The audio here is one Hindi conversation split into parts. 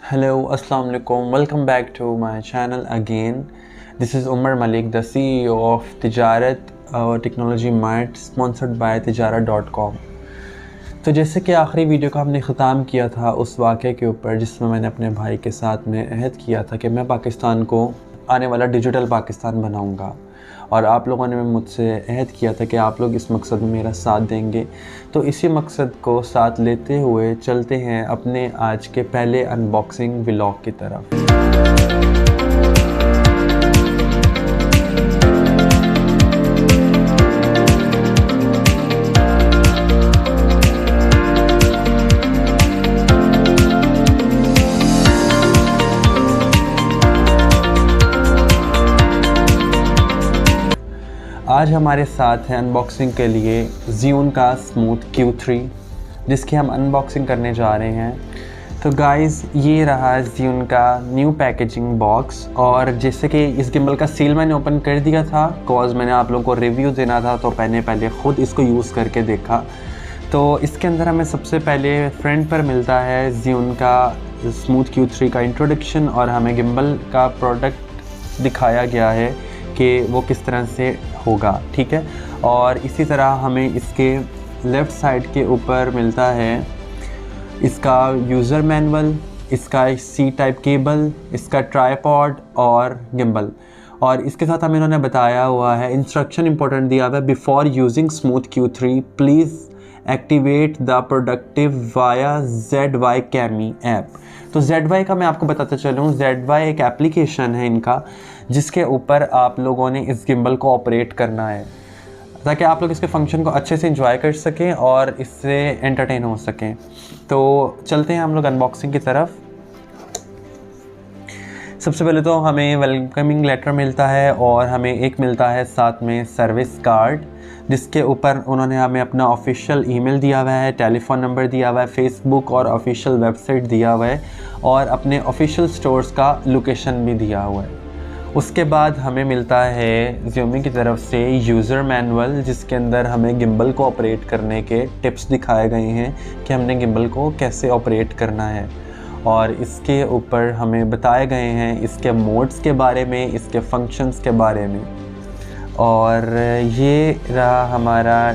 Hello, Assalamu alaikum. Welcome back to my channel again. This is Umar Malik, the CEO of Tijarat Technology Mart, sponsored by Tijarat.com. तो जैसे कि आखिरी वीडियो का हमने ख़त्म किया था उस वाक़े के ऊपर जिसमें मैंने अपने भाई के साथ में अहद किया था कि मैं पाकिस्तान को आने वाला डिजिटल पाकिस्तान बनाऊंगा, और आप लोगों ने मुझसे अहद किया था कि आप लोग इस मकसद में मेरा साथ देंगे। तो इसी मकसद को साथ लेते हुए चलते हैं अपने आज के पहले अनबॉक्सिंग व्लॉग की तरफ। आज हमारे साथ है अनबॉक्सिंग के लिए ज़्यून का स्मूथ Q3, जिसकी हम अनबॉक्सिंग करने जा रहे हैं। तो गाइज़, ये रहा ज़्यून का न्यू पैकेजिंग बॉक्स। और जैसे कि इस गिम्बल का सील मैंने ओपन कर दिया था, कॉज मैंने आप लोगों को रिव्यू देना था, तो पहले ख़ुद इसको यूज़ करके देखा। तो इसके अंदर हमें सबसे पहले फ्रंट पर मिलता है ज़्यून का स्मूथ Q3 का इंट्रोडक्शन, और हमें गिम्बल का प्रोडक्ट दिखाया गया है कि वो किस तरह से होगा, ठीक है। और इसी तरह हमें इसके लेफ़्ट साइड के ऊपर मिलता है इसका यूज़र मैनुअल, इसका सी टाइप केबल, इसका ट्राइपॉड और गिम्बल। और इसके साथ हमें इन्होंने बताया हुआ है, इंस्ट्रक्शन इंपॉर्टेंट दिया हुआ है, before using smooth Q3 please activate the productive via ZY chemo app. तो ZY का मैं आपको बताता चलूँ, ZY एक एप्लीकेशन है इनका, जिसके ऊपर आप लोगों ने इस गिम्बल को ऑपरेट करना है ताकि आप लोग इसके फंक्शन को अच्छे से एंजॉय कर सकें और इससे एंटरटेन हो सकें। तो चलते हैं हम लोग अनबॉक्सिंग की तरफ। सबसे पहले तो हमें वेलकमिंग लेटर मिलता है, और हमें एक मिलता है साथ में सर्विस कार्ड, जिसके ऊपर उन्होंने हमें अपना ऑफिशियल ईमेल दिया हुआ है, टेलीफ़ोन नंबर दिया हुआ है, फेसबुक और ऑफिशियल वेबसाइट दिया हुआ है, और अपने ऑफिशियल स्टोर्स का लोकेशन भी दिया हुआ है। उसके बाद हमें मिलता है ज़्यूमी की तरफ से यूज़र मैनुअल, जिसके अंदर हमें गिम्बल को ऑपरेट करने के टिप्स दिखाए गए हैं कि हमने गिम्बल को कैसे ऑपरेट करना है। और इसके ऊपर हमें बताए गए हैं इसके मोड्स के बारे में, इसके फंक्शंस के बारे में। और ये रहा हमारा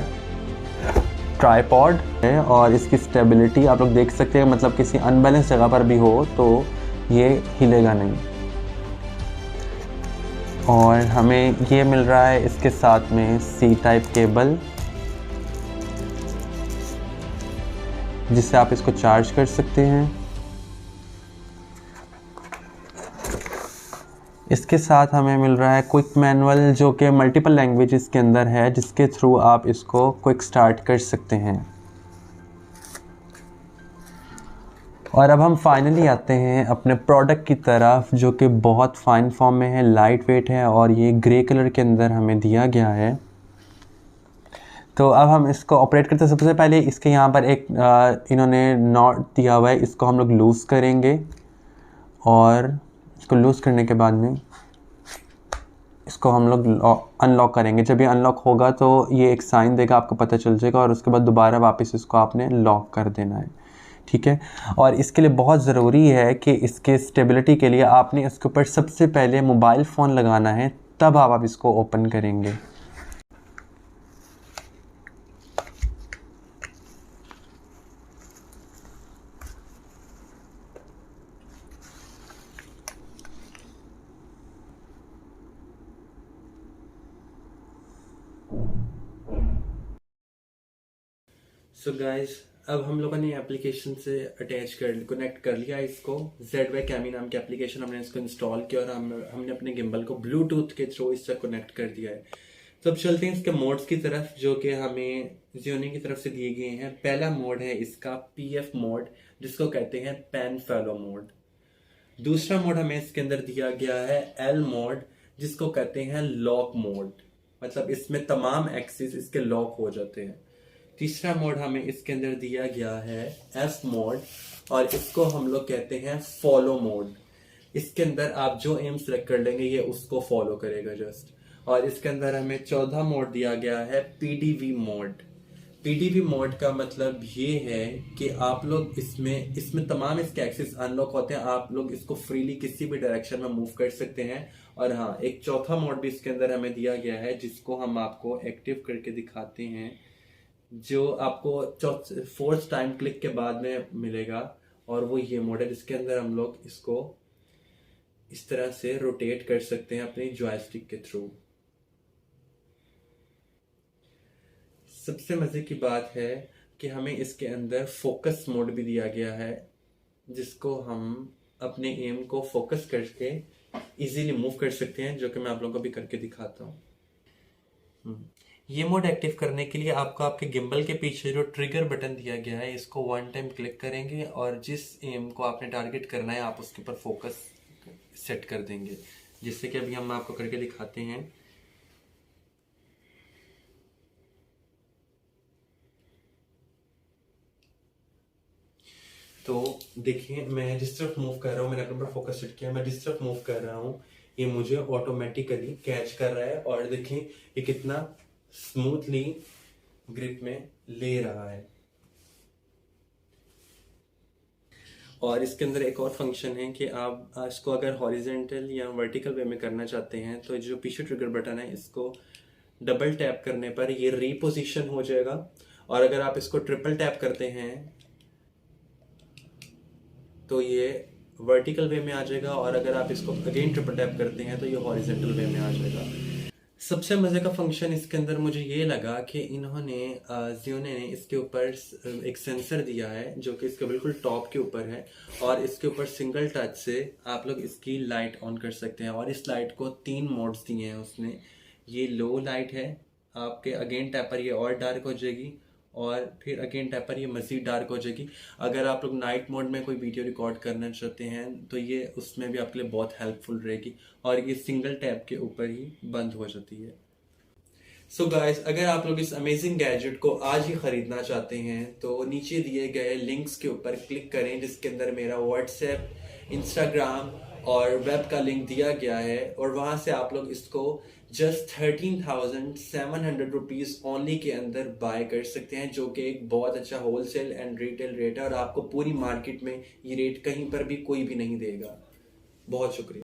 ट्राइपॉड है, और इसकी स्टेबिलिटी आप लोग देख सकते हैं, मतलब किसी अनबैलेंस जगह पर भी हो तो ये हिलेगा नहीं। और हमें ये मिल रहा है इसके साथ में सी टाइप केबल, जिससे आप इसको चार्ज कर सकते हैं। इसके साथ हमें मिल रहा है क्विक मैनुअल, जो कि मल्टीपल लैंग्वेजेस के अंदर है, जिसके थ्रू आप इसको क्विक स्टार्ट कर सकते हैं। और अब हम फाइनली आते हैं अपने प्रोडक्ट की तरफ, जो कि बहुत फाइन फॉर्म में है, लाइट वेट है, और ये ग्रे कलर के अंदर हमें दिया गया है। तो अब हम इसको ऑपरेट करते हैं। सबसे पहले इसके यहाँ पर एक इन्होंने नॉट दिया हुआ है, इसको हम लोग लूज़ करेंगे, और इसको लूज़ करने के बाद में इसको हम लोग अनलॉक करेंगे। जब ये अनलॉक होगा तो ये एक साइन देगा, आपको पता चल जाएगा, और उसके बाद दोबारा वापस इसको आपने लॉक कर देना है, ठीक है। और इसके लिए बहुत ज़रूरी है कि इसके स्टेबिलिटी के लिए आपने इसके ऊपर सबसे पहले मोबाइल फ़ोन लगाना है, तब आप इसको ओपन करेंगे। सो गाइज, अब हम लोगों ने एप्लीकेशन से कनेक्ट कर लिया इसको। ZY कैमी नाम की एप्लीकेशन हमने इसको इंस्टॉल किया, और हमने अपने गिम्बल को ब्लूटूथ के थ्रू इससे कनेक्ट कर दिया है। तो अब चलते हैं इसके मोड्स की तरफ, जो कि हमें ज़्यूनी की तरफ से दिए गए हैं। पहला मोड है इसका PF मोड, जिसको कहते हैं पेन फॉलो मोड। दूसरा मोड हमें इसके अंदर दिया गया है L मोड, जिसको कहते हैं लॉक मोड, मतलब इसमें तमाम एक्सिस इसके लॉक हो जाते हैं। तीसरा मोड हमें इसके अंदर दिया गया है F मोड, और इसको हम लोग कहते हैं फॉलो मोड। इसके अंदर आप जो एम सेलेक्ट कर लेंगे ये उसको फॉलो करेगा जस्ट। और इसके अंदर हमें चौथा मोड दिया गया है PDV मोड। पीडीबी मोड का मतलब ये है कि आप लोग इसमें तमाम इसके एक्सेस अनलॉक होते हैं, आप लोग इसको फ्रीली किसी भी डायरेक्शन में मूव कर सकते हैं। और हाँ, एक चौथा मोड भी इसके अंदर हमें दिया गया है जिसको हम आपको एक्टिव करके दिखाते हैं, जो आपको फोर्थ टाइम क्लिक के बाद में मिलेगा। और वो ये मोड है जिसके अंदर हम लोग इसको इस तरह से रोटेट कर सकते हैं अपनी जॉयस्टिक के थ्रू। सबसे मजे की बात है कि हमें इसके अंदर फोकस मोड भी दिया गया है, जिसको हम अपने एम को फोकस करके इजीली मूव कर सकते हैं, जो कि मैं आप लोगों को भी करके दिखाता हूँ। ये मोड एक्टिव करने के लिए आपको आपके गिम्बल के पीछे जो ट्रिगर बटन दिया गया है, इसको वन टाइम क्लिक करेंगे और जिस एम को आपने टारगेट करना है आप उसके ऊपर फोकस सेट कर देंगे, जिससे कि अभी हम आपको करके दिखाते हैं। तो देखिए, मैं जिस तरफ मूव कर रहा हूँ, मैंने अपने ऊपर फोकस सेट किया, मैं जिस तरफ मूव कर रहा हूँ ये मुझे ऑटोमेटिकली कैच कर रहा है। और देखें ये कितना स्मूथली ग्रिप में ले रहा है। और इसके अंदर एक और फंक्शन है कि आप इसको अगर हॉरिजेंटल या वर्टिकल वे में करना चाहते हैं तो जो पीछे ट्रिगर बटन है इसको डबल टैप करने पर ये रीपोजिशन हो जाएगा, और अगर आप इसको ट्रिपल टैप करते हैं तो ये वर्टिकल वे में आ जाएगा, और अगर आप इसको अगेन ट्रिपल टैप करते हैं तो ये हॉरिजेंटल वे में आ जाएगा। सबसे मजे का फंक्शन इसके अंदर मुझे ये लगा कि इन्होंने Zhiyun ने इसके ऊपर एक सेंसर दिया है जो कि इसके बिल्कुल टॉप के ऊपर है, और इसके ऊपर सिंगल टच से आप लोग इसकी लाइट ऑन कर सकते हैं। और इस लाइट को 3 मोड्स दिए हैं उसने। ये लो लाइट है, आपके अगेन टैप पर ये और डार्क हो जाएगी, और फिर अगेन टैप पर ये मज़ीद डार्क हो जाएगी। अगर आप लोग नाइट मोड में कोई वीडियो रिकॉर्ड करना चाहते हैं तो ये उसमें भी आपके लिए बहुत हेल्पफुल रहेगी, और ये सिंगल टैप के ऊपर ही बंद हो जाती है। सो गाइस, अगर आप लोग इस अमेजिंग गैजेट को आज ही खरीदना चाहते हैं तो नीचे दिए गए लिंक्स के ऊपर क्लिक करें, जिसके अंदर मेरा व्हाट्सएप, इंस्टाग्राम और वेब का लिंक दिया गया है, और वहां से आप लोग इसको जस्ट 13,700 रुपीज ओनली के अंदर बाय कर सकते हैं, जो कि एक बहुत अच्छा होलसेल एंड रिटेल रेट है, और आपको पूरी मार्केट में ये रेट कहीं पर भी कोई भी नहीं देगा। बहुत शुक्रिया।